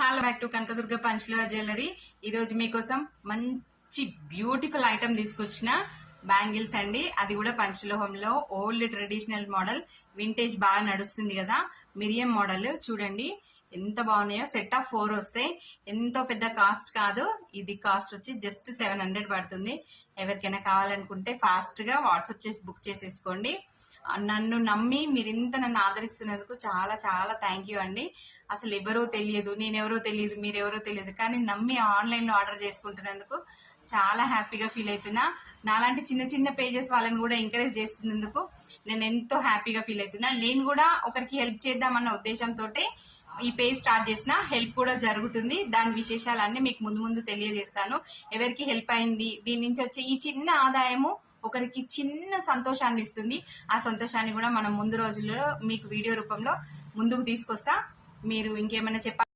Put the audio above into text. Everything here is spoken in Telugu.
Hello back to Kanakadurga Panchaloha jewellery. ఈరోజు మీకోసం మంచి బ్యూటిఫుల్ ఐటమ్ తీసుకొచ్చిన బ్యాంగిల్స్ అండి. అది కూడా పంచలోహంలో ఓల్డ్ ట్రెడిషనల్ మోడల్, వింటేజ్ బాగా నడుస్తుంది కదా. మిరియం మోడల్ చూడండి ఎంత బాగున్నాయో. సెట్ ఆఫ్ 4 వస్తాయి. ఎంతో పెద్ద కాస్ట్ కాదు. ఇది కాస్ట్ వచ్చి జస్ట్ 700 పడుతుంది. ఎవరికైనా కావాలనుకుంటే ఫాస్ట్ గా వాట్సాప్ చేసి బుక్ చేసేసుకోండి. నన్ను నమ్మి మీరు ఇంత నన్ను ఆదరిస్తున్నందుకు చాలా చాలా థ్యాంక్ యూ అండి. అసలు ఎవరో తెలియదు, నేనెవరో తెలియదు, మీరెవరో తెలియదు, కానీ నమ్మి ఆన్లైన్ లో ఆర్డర్ చేసుకుంటున్నందుకు చాలా హ్యాపీగా ఫీల్ అవుతున్నా. నాలాంటి చిన్న చిన్న పేజెస్ వాళ్ళని కూడా ఎంకరేజ్ చేస్తున్నందుకు నేను ఎంతో హ్యాపీగా ఫీల్ అవుతున్నా. నేను కూడా ఒకరికి హెల్ప్ చేద్దామన్న ఉద్దేశంతో ఈ పేజ్ స్టార్ట్ చేసిన, హెల్ప్ కూడా జరుగుతుంది. దాని విశేషాలన్నీ మీకు ముందు ముందు తెలియజేస్తాను. ఎవరికి హెల్ప్ అయింది, దీని నుంచి వచ్చే ఈ చిన్న ఆదాయము ఒకరికి చిన్న సంతోషాన్ని ఇస్తుంది. ఆ సంతోషాన్ని కూడా మనం ముందు రోజుల్లో మీకు వీడియో రూపంలో ముందుకు తీసుకొస్తా. మీరు ఇంకేమైనా చెప్పాలి?